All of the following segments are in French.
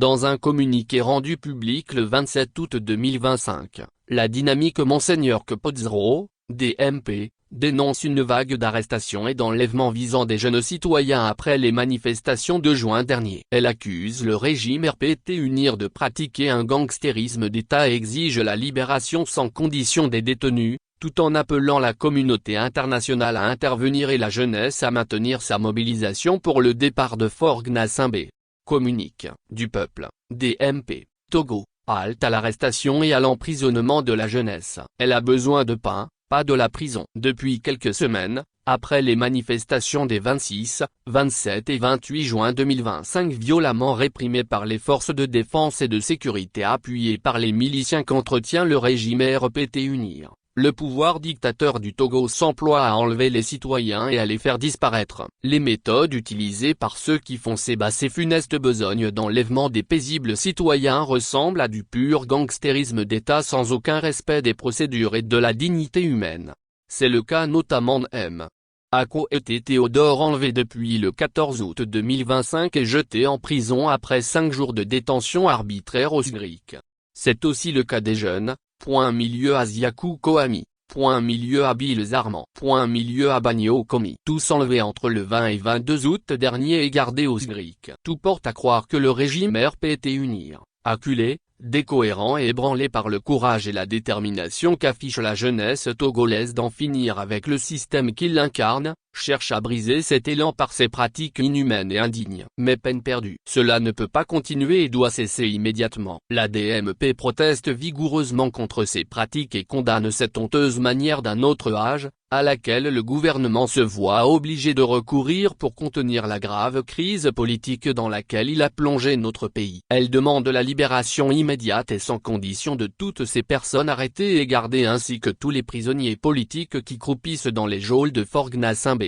Dans un communiqué rendu public le 27 août 2025, la dynamique Monseigneur Capozzaro, DMP, dénonce une vague d'arrestations et d'enlèvements visant des jeunes citoyens après les manifestations de juin dernier. Elle accuse le régime RPT UNIR de pratiquer un gangstérisme d'État et exige la libération sans condition des détenus, tout en appelant la communauté internationale à intervenir et la jeunesse à maintenir sa mobilisation pour le départ de Faure Gnassingbé. Communique du peuple, DMP, Togo, halte à l'arrestation et à l'emprisonnement de la jeunesse. Elle a besoin de pain, pas de la prison. Depuis quelques semaines, après les manifestations des 26, 27 et 28 juin 2025 violemment réprimées par les forces de défense et de sécurité appuyées par les miliciens qu'entretient le régime RPT UNIR, le pouvoir dictateur du Togo s'emploie à enlever les citoyens et à les faire disparaître. Les méthodes utilisées par ceux qui font ces basses et funestes besognes d'enlèvement des paisibles citoyens ressemblent à du pur gangstérisme d'État sans aucun respect des procédures et de la dignité humaine. C'est le cas notamment de M. Ako et Théodore enlevé depuis le 14 août 2025 et jeté en prison après 5 jours de détention arbitraire au Sgrik. C'est aussi le cas des jeunes, Asiakou Koami, Abil Zarman, Bagno Komi, tous enlevés entre le 20 et 22 août dernier et gardés au Sgrik. Tout porte à croire que le régime RPT UNIR, acculé, décohérent et ébranlé par le courage et la détermination qu'affiche la jeunesse togolaise d'en finir avec le système qui l'incarne, cherche à briser cet élan par ses pratiques inhumaines et indignes. Mais peine perdue. Cela ne peut pas continuer et doit cesser immédiatement. La DMP proteste vigoureusement contre ces pratiques et condamne cette honteuse manière d'un autre âge, à laquelle le gouvernement se voit obligé de recourir pour contenir la grave crise politique dans laquelle il a plongé notre pays. Elle demande la libération immédiate et sans condition de toutes ces personnes arrêtées et gardées ainsi que tous les prisonniers politiques qui croupissent dans les geôles de Faure Gnassingbé.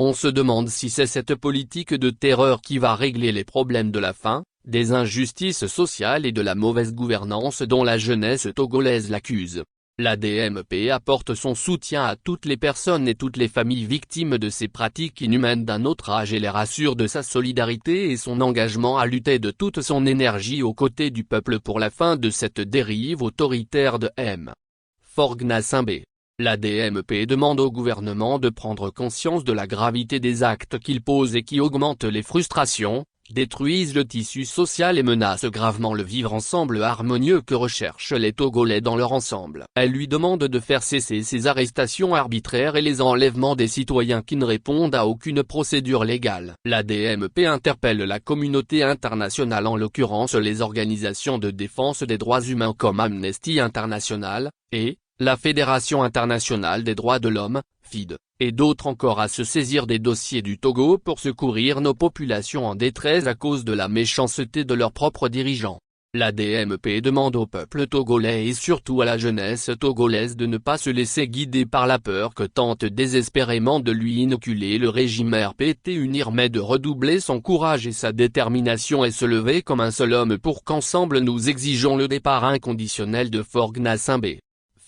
On se demande si c'est cette politique de terreur qui va régler les problèmes de la faim, des injustices sociales et de la mauvaise gouvernance dont la jeunesse togolaise l'accuse. La DMP apporte son soutien à toutes les personnes et toutes les familles victimes de ces pratiques inhumaines d'un autre âge et les rassure de sa solidarité et son engagement à lutter de toute son énergie aux côtés du peuple pour la fin de cette dérive autoritaire de M. Faure Gnassingbé. La DMP demande au gouvernement de prendre conscience de la gravité des actes qu'il pose et qui augmentent les frustrations, détruisent le tissu social et menacent gravement le vivre ensemble harmonieux que recherchent les Togolais dans leur ensemble. Elle lui demande de faire cesser ces arrestations arbitraires et les enlèvements des citoyens qui ne répondent à aucune procédure légale. La DMP interpelle la communauté internationale, en l'occurrence les organisations de défense des droits humains comme Amnesty International, et la Fédération internationale des droits de l'homme, FID, et d'autres encore à se saisir des dossiers du Togo pour secourir nos populations en détresse à cause de la méchanceté de leurs propres dirigeants. La DMP demande au peuple togolais et surtout à la jeunesse togolaise de ne pas se laisser guider par la peur que tente désespérément de lui inoculer le régime RPT UNIR, mais de redoubler son courage et sa détermination et se lever comme un seul homme pour qu'ensemble nous exigeons le départ inconditionnel de Faure Gnassingbé.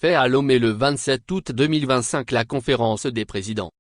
Fait à Lomé le 27 août 2025. La conférence des présidents.